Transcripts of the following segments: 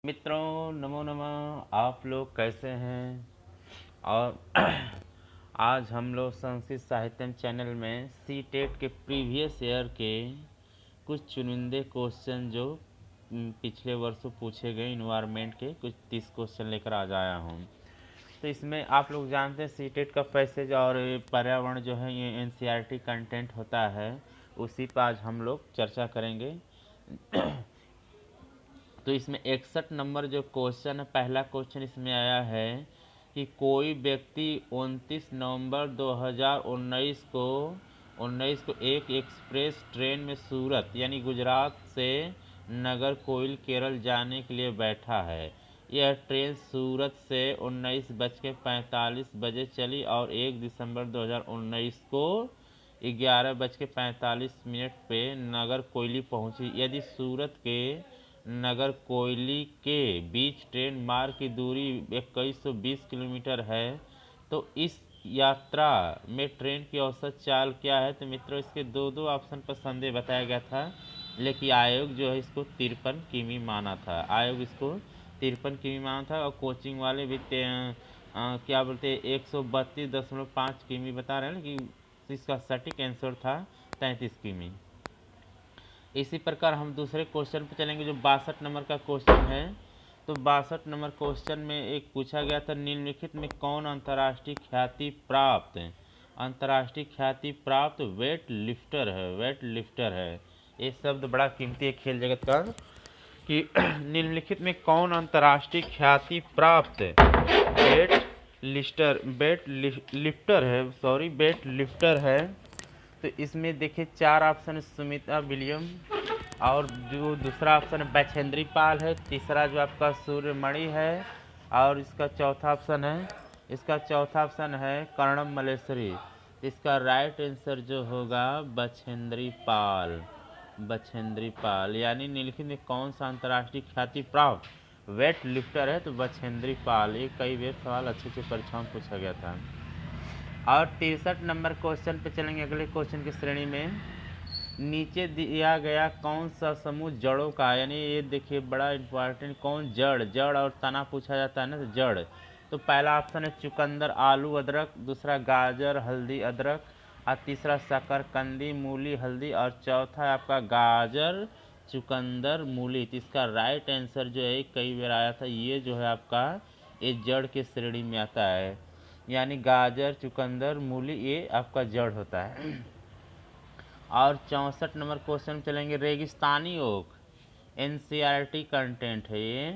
मित्रों नमो नमः। आप लोग कैसे हैं? और आज हम लोग संस्कृत साहित्यम चैनल में सी टेट के प्रीवियस ईयर के कुछ चुनिंदे क्वेश्चन जो पिछले वर्षों पूछे गए इन्वायरमेंट के कुछ 30 क्वेश्चन लेकर आज आया हूँ। तो इसमें आप लोग जानते हैं सी टेट का पैसेज और पर्यावरण जो है ये एनसीईआरटी कंटेंट होता है, उसी पर आज हम लोग चर्चा करेंगे। तो इसमें 61 नंबर जो क्वेश्चन है, पहला क्वेश्चन इसमें आया है कि कोई व्यक्ति 29 नवंबर 2019 को एक एक्सप्रेस ट्रेन में सूरत यानी गुजरात से नागरकोइल केरल जाने के लिए बैठा है। यह ट्रेन सूरत से 19:45 बजे चली और 1 दिसंबर 2019 को 11:45 पे नागरकोइली पहुंची। यदि सूरत के नागरकोइली के बीच ट्रेन मार्ग की दूरी 2120 किलोमीटर है तो इस यात्रा में ट्रेन की औसत चाल क्या है? तो मित्रों इसके दो ऑप्शन पर संदेह बताया गया था, लेकिन आयोग जो है इसको 53 किमी माना था। आयोग इसको 53 किमी माना था और कोचिंग वाले भी क्या बोलते 132.5 किमी बता रहे हैं ना कि इसका सटीक आंसर था 33 किमी। इसी प्रकार हम दूसरे क्वेश्चन पर चलेंगे जो 62 नंबर का क्वेश्चन है। तो 62 नंबर क्वेश्चन में एक पूछा गया था निम्नलिखित में कौन अंतर्राष्ट्रीय ख्याति प्राप्त वेट लिफ्टर है। ये शब्द बड़ा कीमती है खेल जगत का कि निम्नलिखित में कौन अंतर्राष्ट्रीय ख्याति प्राप्त वेट लिफ्टर है। तो इसमें देखिए 4 ऑप्शन है, सुमिता विलियम, और जो दूसरा ऑप्शन है बछेंद्री पाल है, तीसरा जो आपका सूर्यमणि है, और इसका चौथा ऑप्शन है कर्णम मल्लेश्वरी। इसका राइट आंसर जो होगा बछेंद्री पाल यानी निम्नलिखित में कौन सा अंतर्राष्ट्रीय ख्याति प्राप्त वेट लिफ्टर है? तो बछेंद्री पाल। ये कई बार सवाल अच्छे परीक्षाओं में पूछा गया था। और 63 नंबर क्वेश्चन पे चलेंगे अगले क्वेश्चन की श्रेणी में। नीचे दिया गया कौन सा समूह जड़ों का, यानी ये देखिए बड़ा इंपॉर्टेंट, कौन जड़ और तना पूछा जाता है ना, तो जड़। तो पहला ऑप्शन है चुकंदर आलू अदरक, दूसरा गाजर हल्दी अदरक, और तीसरा शकरकंदी मूली हल्दी, और चौथा है आपका गाजर चुकंदर मूली। तो इसका राइट आंसर जो है कई बार आया था, ये जो है आपका ये जड़ के श्रेणी में आता है, यानी गाजर चुकंदर मूली ये आपका जड़ होता है। और 64 नंबर क्वेश्चन चलेंगे रेगिस्तानी ओक, एनसीईआरटी कंटेंट है ये।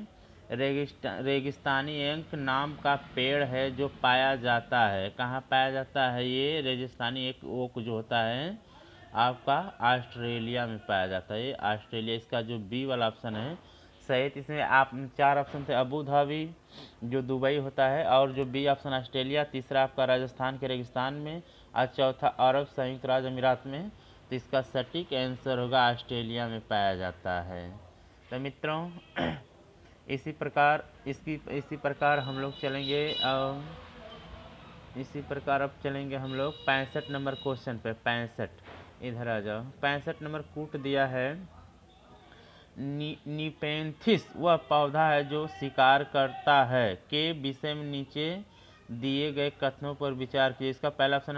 रेगिस्तानी ओक नाम का पेड़ है जो पाया जाता है, कहाँ पाया जाता है? ये रेगिस्तानी एक ओक जो होता है आपका ऑस्ट्रेलिया में पाया जाता है। ये ऑस्ट्रेलिया, इसका जो बी वाला ऑप्शन है सही। इसमें आप 4 ऑप्शन थे अबू धाबी जो दुबई होता है, और जो बी ऑप्शन ऑस्ट्रेलिया, तीसरा आपका राजस्थान के रेगिस्तान में, और चौथा अरब संयुक्त राज्य अमीरात में। तो इसका सटीक आंसर होगा ऑस्ट्रेलिया में पाया जाता है। तो मित्रों इसी प्रकार हम लोग चलेंगे अब चलेंगे हम लोग 65 नंबर क्वेश्चन पे। 65 इधर आ जाओ। 65 नंबर कूट दिया है निपेंथिस वह पौधा है जो शिकार करता है के विषय में नीचे दिए गए कथनों पर विचार कीजिए। इसका पहला ऑप्शन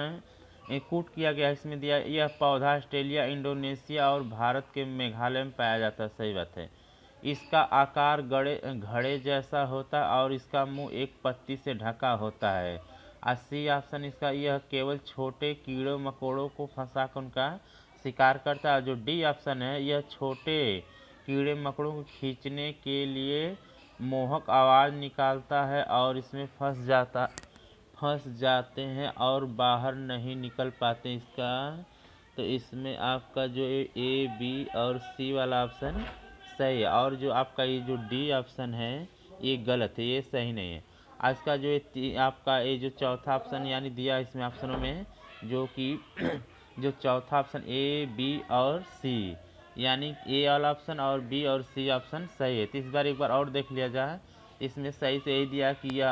है कूट किया गया, इसमें दिया यह पौधा ऑस्ट्रेलिया इंडोनेशिया और भारत के मेघालय में पाया जाता है। सही बात है। इसका आकार घड़े जैसा होता है और इसका मुंह एक पत्ती से ढका होता है। और सी ऑप्शन इसका यह केवल छोटे कीड़ों मकोड़ों को फंसाकर उनका शिकार करता है। जो डी ऑप्शन है यह छोटे कीड़े मकोड़ों को खींचने के लिए मोहक आवाज़ निकालता है और इसमें फंस जाते हैं और बाहर नहीं निकल पाते इसका। तो इसमें आपका जो ए बी और सी वाला ऑप्शन सही है, और जो आपका ये जो डी ऑप्शन है ये गलत है, ये सही नहीं है। आज का जो आपका ये जो चौथा ऑप्शन यानी दिया इसमें ऑप्शनों में जो कि जो चौथा ऑप्शन ए बी और सी यानी ए वाला ऑप्शन और बी और सी ऑप्शन सही है। तो इस बार एक बार और देख लिया जाए। इसमें सही से यही दिया कि यह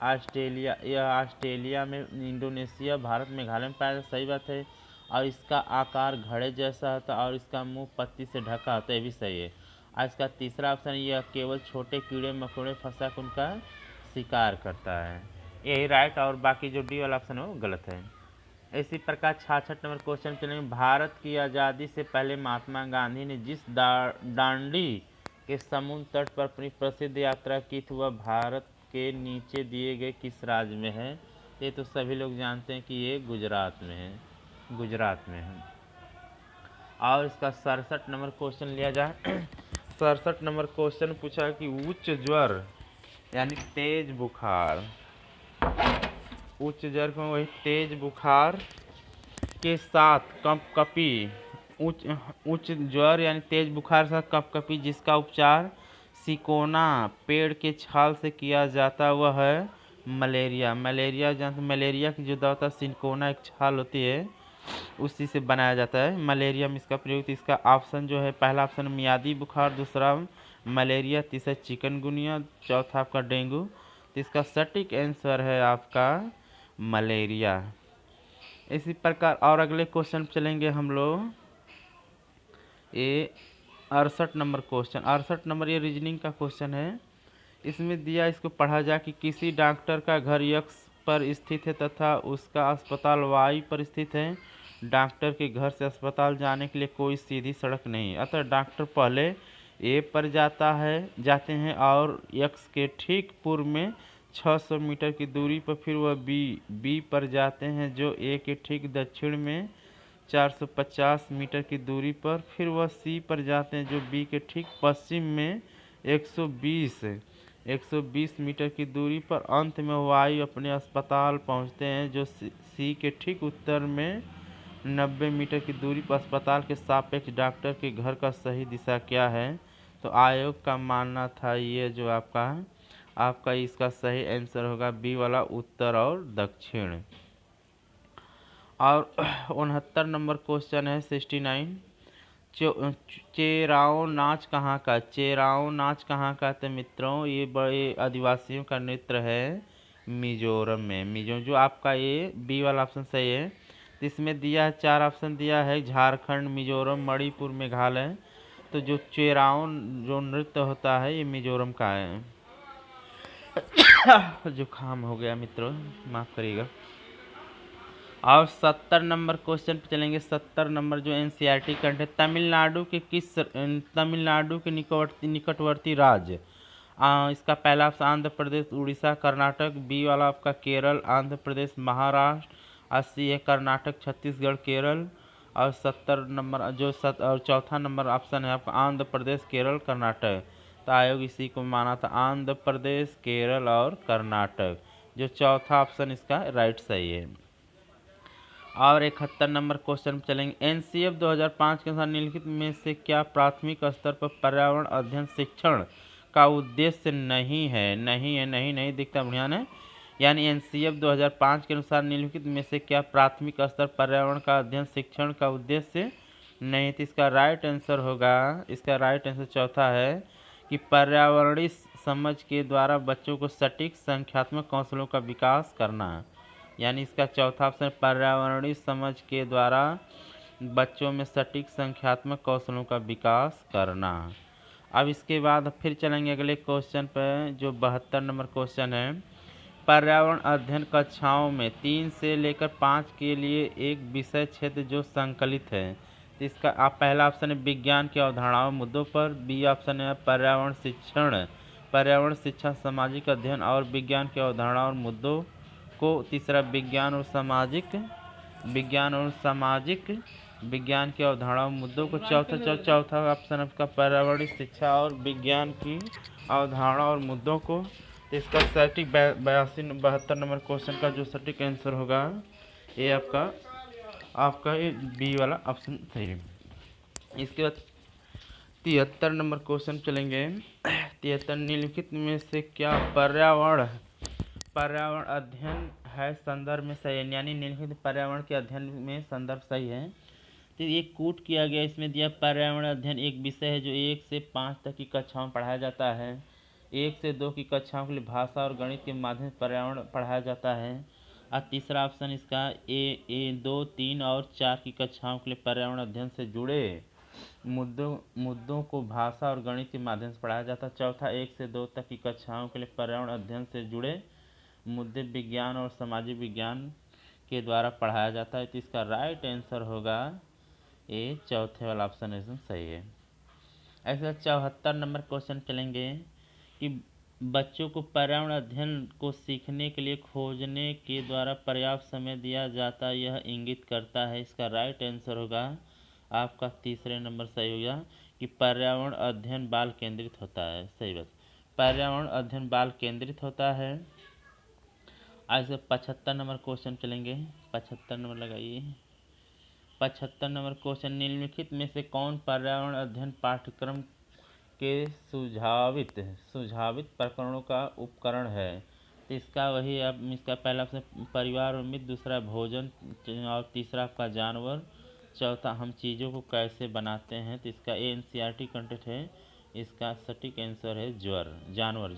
ऑस्ट्रेलिया में, इंडोनेशिया भारत मेघालय में पाया जाता। सही बात है। और इसका आकार घड़े जैसा होता है और इसका मुंह पत्ती से ढका होता है, ये भी सही है। और इसका तीसरा ऑप्शन यह केवल छोटे कीड़े मकोड़े फंसा कर उनका शिकार करता है। यही राइट, और बाकी जो डी वाला ऑप्शन है वो गलत है। इसी प्रकार 66 नंबर क्वेश्चन चलेंगे। भारत की आज़ादी से पहले महात्मा गांधी ने जिस दांडी के समुद्र तट पर अपनी प्रसिद्ध यात्रा की थी वह भारत के नीचे दिए गए किस राज्य में है? ये तो सभी लोग जानते हैं कि ये गुजरात में है, गुजरात में है। और इसका 67 नंबर क्वेश्चन लिया जाए। 67 नंबर क्वेश्चन पूछा कि उच्च ज्वर यानी तेज बुखार, उच्च ज्वर में वही तेज बुखार के साथ कपकपी, उच्च ज्वर यानी तेज बुखार के साथ कपकपी जिसका उपचार सिकोना पेड़ के छाल से किया जाता वह है मलेरिया। मलेरिया जानते, मलेरिया की जो दवा होता है सिकोना एक छाल होती है उसी से बनाया जाता है मलेरिया में इसका प्रयोग। तो इसका ऑप्शन जो है पहला ऑप्शन मियादी बुखार, दूसरा मलेरिया, तीसरा चिकनगुनिया, चौथा आपका डेंगू। तो इसका सटीक आंसर है आपका मलेरिया। इसी प्रकार और अगले क्वेश्चन चलेंगे हम लोग। ये 68 नंबर क्वेश्चन, 68 नंबर ये रीजनिंग का क्वेश्चन है। इसमें दिया, इसको पढ़ा जाए कि किसी डॉक्टर का घर यक्स पर स्थित है तथा उसका अस्पताल वाई पर स्थित है। डॉक्टर के घर से अस्पताल जाने के लिए कोई सीधी सड़क नहीं, अतः डॉक्टर पहले ए पर जाते हैं और यक्स के ठीक पूर्व में 600 मीटर की दूरी पर फिर वह बी पर जाते हैं जो ए के ठीक दक्षिण में 450 मीटर की दूरी पर, फिर वह सी पर जाते हैं जो बी के ठीक पश्चिम में 120 मीटर की दूरी पर, अंत में वायु अपने अस्पताल पहुंचते हैं जो सी के ठीक उत्तर में 90 मीटर की दूरी पर। अस्पताल के सापेक्ष डॉक्टर के घर का सही दिशा क्या है? तो आयोग का मानना था ये जो आपका इसका सही आंसर होगा बी वाला उत्तर और दक्षिण। और 69 नंबर क्वेश्चन है 69। चेराओ नाच कहाँ का? चेराओ नाच कहाँ का? तो मित्रों ये बड़े आदिवासियों का नृत्य है मिजोरम में। मिजोरम जो आपका ये बी वाला ऑप्शन सही है। तो इसमें दिया है 4 ऑप्शन दिया है झारखंड, मिजोरम, मणिपुर, मेघालय। तो जो चेराओ जो नृत्य होता है ये मिजोरम का है। जुकाम हो गया मित्रों, माफ करिएगा। और 70 नंबर क्वेश्चन पे चलेंगे। 70 नंबर जो एनसीईआरटी कंटेंट है, तमिलनाडु के निकटवर्ती राज्य। इसका पहला ऑप्शन आंध्र प्रदेश, उड़ीसा, कर्नाटक। बी वाला आपका केरल, आंध्र प्रदेश, महाराष्ट्र। 80 है कर्नाटक, छत्तीसगढ़, केरल। और 70 नंबर और चौथा नंबर ऑप्शन है आपका आंध्र प्रदेश, केरल, कर्नाटक। तो आयोग इसी को माना था आंध्र प्रदेश, केरल और कर्नाटक। जो चौथा ऑप्शन इसका राइट सही है। और 71 नंबर क्वेश्चन चलेंगे। एनसीएफ 2005 के अनुसार निम्नलिखित में से क्या प्राथमिक स्तर पर पर्यावरण अध्ययन शिक्षण का उद्देश्य नहीं दिखता बढ़िया है। यानी एनसीएफ 2005 के अनुसार निम्नलिखित में से क्या प्राथमिक स्तर पर्यावरण का अध्ययन शिक्षण का उद्देश्य नहीं। तो इसका राइट आंसर होगा, इसका राइट आंसर चौथा है कि पर्यावरणीय समझ के द्वारा बच्चों को सटीक संख्यात्मक कौशलों का विकास करना। यानी इसका चौथा ऑप्शन पर्यावरणीय समझ के द्वारा बच्चों में सटीक संख्यात्मक कौशलों का विकास करना। अब इसके बाद फिर चलेंगे अगले क्वेश्चन पर जो 72 नंबर क्वेश्चन है। पर्यावरण अध्ययन कक्षाओं में 3 से लेकर 5 के लिए एक विषय क्षेत्र जो संकलित है। तो इसका आप पहला ऑप्शन है विज्ञान की अवधारणाओं मुद्दों पर। बी ऑप्शन है पर्यावरण शिक्षा सामाजिक अध्ययन और विज्ञान की अवधारणा और मुद्दों को। तीसरा विज्ञान और सामाजिक विज्ञान की अवधारणा और मुद्दों को। चौथा ऑप्शन आपका पर्यावरणीय शिक्षा और विज्ञान की अवधारणा और मुद्दों को। इसका सटीक 72 नंबर क्वेश्चन का जो सटीक आंसर होगा ये आपका ये बी वाला ऑप्शन सही है। इसके बाद 73 नंबर क्वेश्चन चलेंगे। 73 निम्नलिखित में से क्या पर्यावरण अध्ययन है संदर्भ में सही है। यानी निम्नलिखित पर्यावरण के अध्ययन में संदर्भ सही है। तो ये कूट किया गया, इसमें दिया पर्यावरण अध्ययन एक विषय है जो 1 से 5 तक की कक्षाओं में पढ़ाया जाता है। 1 से 2 की कक्षाओं के लिए भाषा और गणित के माध्यम से पर्यावरण पढ़ाया जाता है। और तीसरा ऑप्शन इसका 2, 3 और 4 की कक्षाओं के लिए पर्यावरण अध्ययन से जुड़े मुद्दों मुद्दों को भाषा और गणित के माध्यम से पढ़ाया जाता है। चौथा, 1 से 2 तक की कक्षाओं के लिए पर्यावरण अध्ययन से जुड़े मुद्दे विज्ञान और सामाजिक विज्ञान के द्वारा पढ़ाया जाता है। तो इसका राइट आंसर होगा ए, चौथे वाला ऑप्शन इसमें सही है। ऐसा 74 नंबर क्वेश्चन चलेंगे कि बच्चों को पर्यावरण अध्ययन को सीखने के लिए खोजने के द्वारा पर्याप्त समय दिया जाता यह इंगित करता है। इसका राइट आंसर होगा आपका तीसरे नंबर सही हो गया कि पर्यावरण अध्ययन बाल केंद्रित होता है। सही बात, पर्यावरण अध्ययन बाल केंद्रित होता है। आज से 75 नंबर क्वेश्चन चलेंगे। 75 नंबर लगाइए। 75 नंबर क्वेश्चन, निम्नलिखित में से कौन पर्यावरण अध्ययन पाठ्यक्रम के सुझावित प्रकरणों का उपकरण है। तो इसका वही अब इसका पहला ऑप्शन परिवार और मित्र, दूसरा भोजन और तीसरा आपका जानवर, चौथा हम चीज़ों को कैसे बनाते हैं। तो इसका एनसीईआरटी कंटेंट है। इसका सटीक आंसर है जानवर।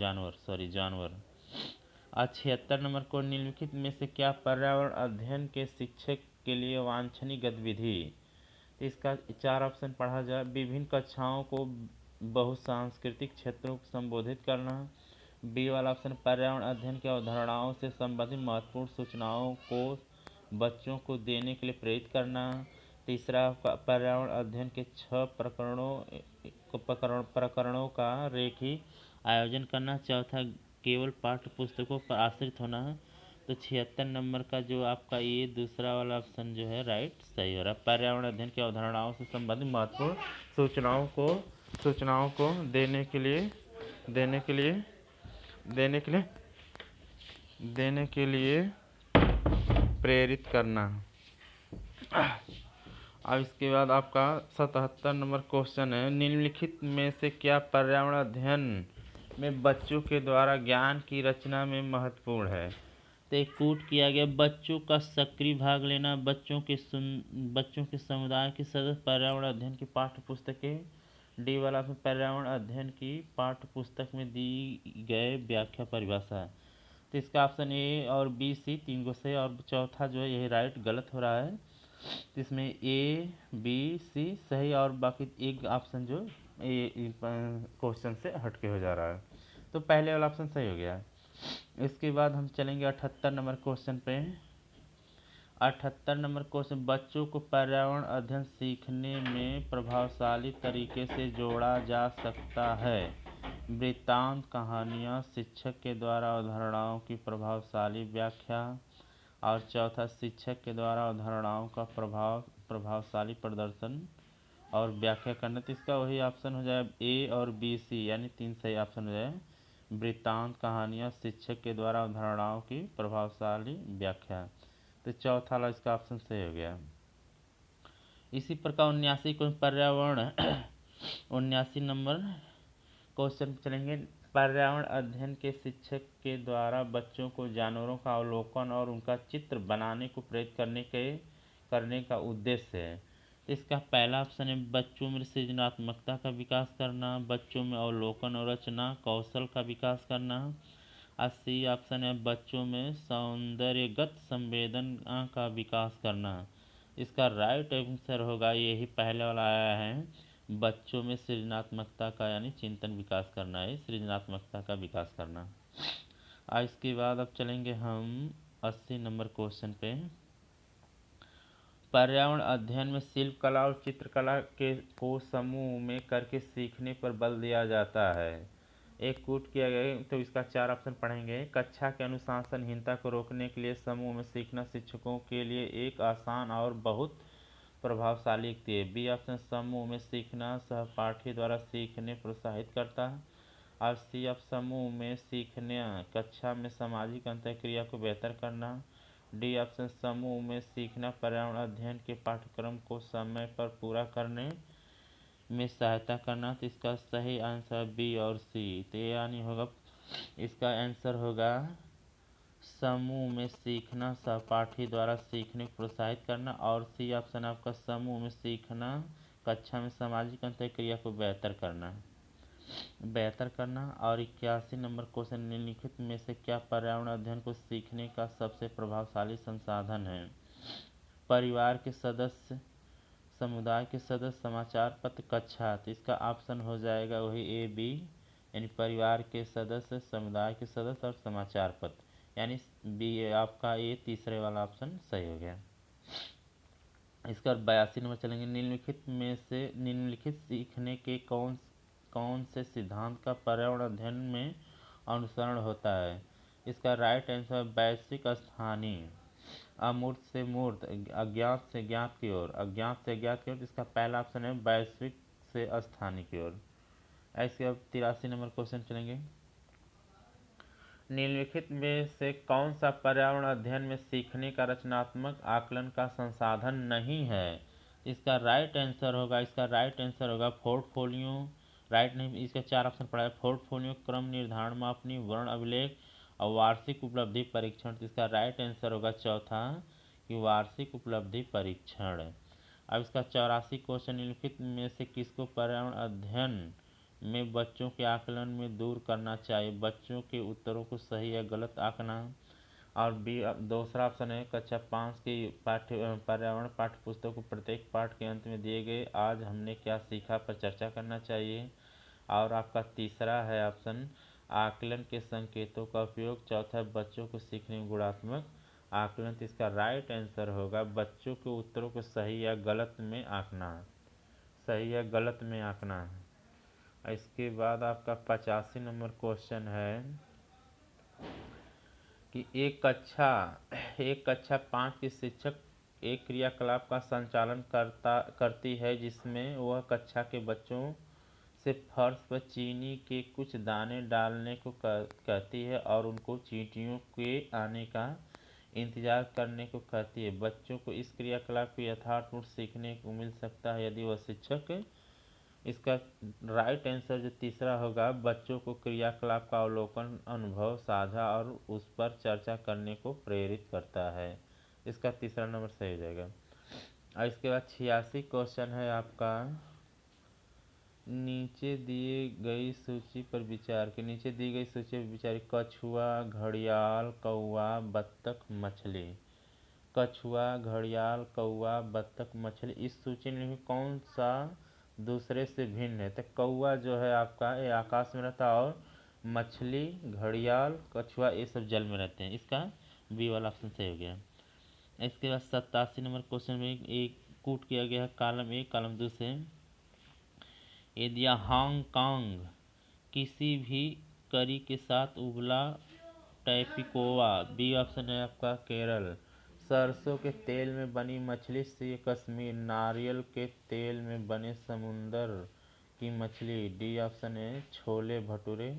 और 76 नंबर को, निम्नलिखित में से क्या पर्यावरण अध्ययन के शिक्षक के लिए वांछनीय गतिविधि। तो इसका 4 ऑप्शन पढ़ा जाए। विभिन्न कक्षाओं को बहुसांस्कृतिक क्षेत्रों को संबोधित करना। बी वाला ऑप्शन, पर्यावरण अध्ययन की अवधारणाओं से संबंधित महत्वपूर्ण सूचनाओं को बच्चों को देने के लिए प्रेरित करना। तीसरा, पर्यावरण अध्ययन के 6 प्रकरणों का रेखीय आयोजन करना। चौथा, केवल पाठ्य पुस्तकों पर आश्रित होना। तो 76 नंबर का जो आपका ये दूसरा वाला ऑप्शन जो है राइट सही हो रहा है। पर्यावरण अध्ययन की अवधारणाओं से संबंधित महत्वपूर्ण सूचनाओं को देने के लिए प्रेरित करना। अब इसके बाद आपका 77 नंबर क्वेश्चन है, निम्नलिखित में से क्या पर्यावरण अध्ययन में बच्चों के द्वारा ज्ञान की रचना में महत्वपूर्ण है। तो एक कोट किया गया, बच्चों का सक्रिय भाग लेना, बच्चों के समुदाय के सदस्य पर्यावरण अध्ययन की पाठ्य पुस्तकें। डी वाला में पर्यावरण अध्ययन की पाठ्य पुस्तक में दी गए व्याख्या परिभाषा। तो इसका ऑप्शन ए और बी सी तीन गो से, और चौथा जो है यही राइट गलत हो रहा है। तो इसमें ए बी सी सही और बाकी एक ऑप्शन जो ए क्वेश्चन से हटके हो जा रहा है। तो पहले वाला ऑप्शन सही हो गया। इसके बाद हम चलेंगे 78 नंबर क्वेश्चन पे। 78 नंबर क्वेश्चन, बच्चों को पर्यावरण अध्ययन सीखने में प्रभावशाली तरीके से जोड़ा जा सकता है। वृत्तांत, कहानियाँ, शिक्षक के द्वारा अवधारणाओं की प्रभावशाली व्याख्या, और चौथा, शिक्षक के द्वारा अवधारणाओं का प्रभावशाली प्रदर्शन और व्याख्या करना। तो इसका वही ऑप्शन हो जाए ए और बी सी, यानी 3 सही ऑप्शन हो जाए। वृत्तांत, कहानियाँ, शिक्षक के द्वारा अवधारणाओं की प्रभावशाली व्याख्या। तो चौथा वाला इसका ऑप्शन सही हो गया। इसी प्रकार 79 को पर्यावरण 79 नंबर क्वेश्चन चलेंगे, पर्यावरण अध्ययन के शिक्षक के द्वारा बच्चों को जानवरों का अवलोकन और उनका चित्र बनाने को प्रेरित करने का उद्देश्य है। इसका पहला ऑप्शन है बच्चों में सृजनात्मकता का विकास करना, बच्चों में अवलोकन और रचना कौशल का विकास करना। और सी ऑप्शन है बच्चों में सौंदर्यगत संवेदना का विकास करना। इसका राइट आंसर होगा यही पहले वाला आया है, बच्चों में सृजनात्मकता का यानी चिंतन विकास करना है, सृजनात्मकता का विकास करना। और इसके बाद अब चलेंगे हम 80 नंबर क्वेश्चन पे। पर्यावरण अध्ययन में शिल्प कला और चित्रकला को समूह में करके सीखने पर बल दिया जाता है। एक कोट किया गया, तो इसका 4 ऑप्शन पढ़ेंगे। कक्षा के अनुशासनहीनता को रोकने के लिए समूह में सीखना शिक्षकों के लिए एक आसान और बहुत प्रभावशाली युक्ति है। बी ऑप्शन, समूह में सीखना सहपाठी द्वारा सीखने प्रोत्साहित करता है। और सी ऑप्शन, समूह में सीखने कक्षा में सामाजिक अंतःक्रिया को बेहतर करना। डी ऑप्शन, समूह में सीखना पर्यावरण अध्ययन के पाठ्यक्रम को समय पर पूरा करने में सहायता करना। तो इसका सही आंसर बी और सी, तो यानी होगा इसका आंसर होगा समूह में सीखना सहपाठी द्वारा सीखने को प्रोत्साहित करना, और सी ऑप्शन आपका समूह में सीखना कक्षा में सामाजिक अंतःक्रिया को बेहतर करना। और 81 नंबर क्वेश्चन, निम्नलिखित में से क्या पर्यावरण अध्ययन को सीखने का सबसे प्रभावशाली संसाधन है। परिवार के समुदाय के सदस्य, समाचार पत्र, कक्षा। तो इसका ऑप्शन हो जाएगा वही ए बी, यानी परिवार के सदस्य, समुदाय के सदस्य और समाचार पत्र, यानी बी आपका ये तीसरे वाला ऑप्शन सही हो गया। इसका 82 नंबर चलेंगे। निम्नलिखित में से निम्नलिखित सीखने के कौन कौन से सिद्धांत का पर्यावरण अध्ययन में अनुसरण होता है? इसका राइट आंसर वैश्विक, स्थानीय, अमूर्त से मूर्त, अज्ञात से ज्ञात की ओर, अज्ञात से ज्ञात की ओर। इसका पहला ऑप्शन है वैश्विक से स्थानीय की ओर। ऐसे अब 83 नंबर क्वेश्चन चलेंगे। निम्नलिखित में से कौन सा पर्यावरण अध्ययन में सीखने का रचनात्मक आकलन का संसाधन नहीं है? इसका राइट आंसर होगा पोर्टफोलियो। राइट नहीं, इसका 4 ऑप्शन पड़ा है। पोर्टफोलियो, क्रम निर्धारण मापनी, वर्ण अभिलेख और वार्षिक उपलब्धि परीक्षण। तो इसका राइट आंसर होगा चौथा कि वार्षिक उपलब्धि परीक्षण। अब इसका 84 क्वेश्चन। निम्नलिखित में से किसको पर्यावरण अध्ययन में बच्चों के आकलन में दूर करना चाहिए? बच्चों के उत्तरों को सही या गलत आंकना। और बी दूसरा ऑप्शन है कक्षा 5 की पर्यावरण पाठ्य पुस्तक को प्रत्येक पाठ के अंत में दिए गए आज हमने क्या सीखा पर चर्चा करना चाहिए। और आपका तीसरा है ऑप्शन आकलन के संकेतों का उपयोग। चौथा बच्चों को सीखने में गुणात्मक आकलन। तो इसका राइट आंसर होगा बच्चों के उत्तरों को सही या गलत में आंकना, सही या गलत में आंकना। इसके बाद आपका 85 नंबर क्वेश्चन है कि एक कक्षा 5 की शिक्षक एक क्रियाकलाप का संचालन करती है जिसमें वह कक्षा के बच्चों से फर्श पर चीनी के कुछ दाने डालने को कहती है और उनको चींटियों के आने का इंतजार करने को कहती है। बच्चों को इस क्रियाकलाप को यथार्थपूर्ण सीखने को मिल सकता है यदि वह शिक्षक। इसका राइट आंसर जो तीसरा होगा बच्चों को क्रियाकलाप का अवलोकन, अनुभव साझा और उस पर चर्चा करने को प्रेरित करता है। इसका तीसरा नंबर सही हो जाएगा। और इसके बाद 86 क्वेश्चन है आपका नीचे दिए गई सूची पर विचार के नीचे दी गई सूची पर विचार। कछुआ, घड़ियाल, कौवा, बत्तख, मछली। कछुआ, घड़ियाल, कौवा, बत्तख, मछली। इस सूची में कौन सा दूसरे से भिन्न है? तो कौवा जो है आपका ये आकाश में रहता है और मछली, घड़ियाल, कछुआ ये सब जल में रहते हैं। इसका बी वाला ऑप्शन सही हो गया। इसके बाद 87 नंबर क्वेश्चन में एक कूट किया गया है कॉलम ए कॉलम 2 से। ये दिया हांगकांग किसी भी करी के साथ उबला टैपिकोवा। बी ऑप्शन है आपका केरल। सरसों के तेल में बनी मछली से कश्मीर। नारियल के तेल में बने समुंदर की मछली। डी ऑप्शन है छोले भटूरे।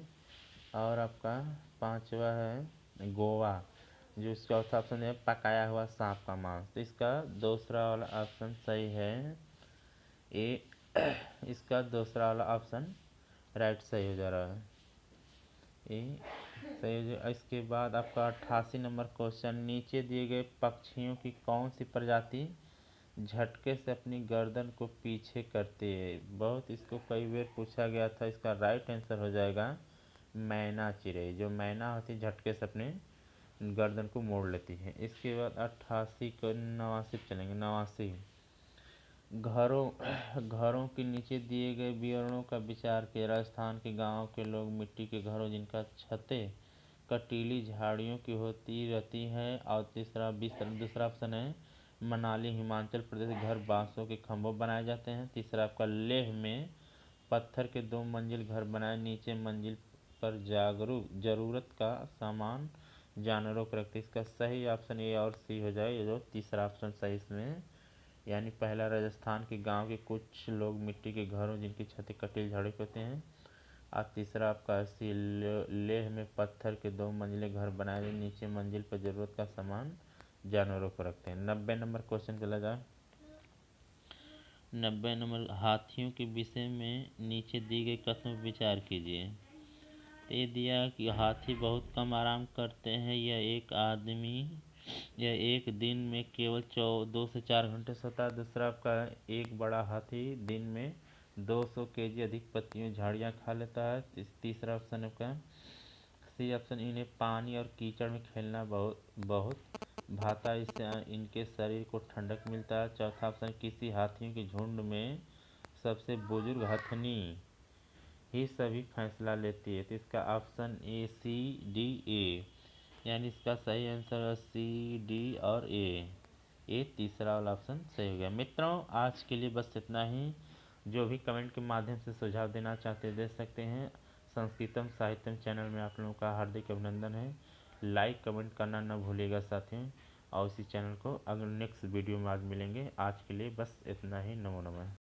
और आपका पांचवा है गोवा। जो चौथा ऑप्शन है पकाया हुआ सांप का मांस। तो इसका दूसरा वाला ऑप्शन सही है ए। इसका दूसरा वाला ऑप्शन राइट सही हो जा रहा है ए सही हो जाए। इसके बाद आपका 88 नंबर क्वेश्चन। नीचे दिए गए पक्षियों की कौन सी प्रजाति झटके से अपनी गर्दन को पीछे करती है? बहुत इसको कई बार पूछा गया था। इसका राइट आंसर हो जाएगा मैना चिड़ै। जो मैना होती है झटके से अपने गर्दन को मोड़ लेती है। इसके बाद 88 को 89 चलेंगे। 89 घरों के नीचे दिए गए विवरणों का विचार किया। राजस्थान के गांव के लोग मिट्टी के घरों जिनका छतें कटीली झाड़ियों की होती रहती है। और दूसरा ऑप्शन है मनाली हिमाचल प्रदेश घर बांसों के खंभों बनाए जाते हैं। तीसरा आपका लेह में पत्थर के 2 मंजिल घर बनाए नीचे मंजिल पर जरूरत का सामान जानवरों को रखते। इसका सही ऑप्शन ए और सी हो जाए। ये जो तीसरा ऑप्शन सही इसमें, यानी पहला राजस्थान के गांव के कुछ लोग मिट्टी के घरों जिनकी छतें कटील झाड़ी के होते हैं। और तीसरा आपका सी लेह में पत्थर के 2 मंजिले घर बनाए गए नीचे मंजिल पर जरूरत का सामान जानवरों को रखते हैं। 90 नंबर क्वेश्चन चला जाए। 90 नंबर हाथियों के विषय में नीचे दी गई कथन पर विचार कीजिए। तो ये दिया कि हाथी बहुत कम आराम करते हैं। यह एक दिन में केवल 2 से 4 घंटे सोता है। दूसरा आपका एक बड़ा हाथी दिन में 200 केजी अधिक पत्तियों झाड़ियाँ खा लेता है। तीसरा ऑप्शन आपका सी ऑप्शन, इन्हें पानी और कीचड़ में खेलना बहुत बहुत भाता है, इससे इनके शरीर को ठंडक मिलता है। चौथा ऑप्शन, किसी हाथियों के झुंड में सबसे बुजुर्ग हथनी ही सभी फैसला लेती है, तो इसका ऑप्शन ए, सी, डी, ए, यानी इसका सही आंसर है सी, डी और ए तीसरा वाला ऑप्शन सही हो गया। मित्रों, आज के लिए बस इतना ही। जो भी कमेंट के माध्यम से सुझाव देना चाहते दे सकते हैं। संस्कृतम साहित्यम चैनल में आप लोगों का हार्दिक अभिनंदन है। लाइक कमेंट करना न भूलिएगा साथियों, और इसी चैनल को अगर नेक्स्ट वीडियो में आज मिलेंगे। आज के लिए बस इतना ही। नमो नमः।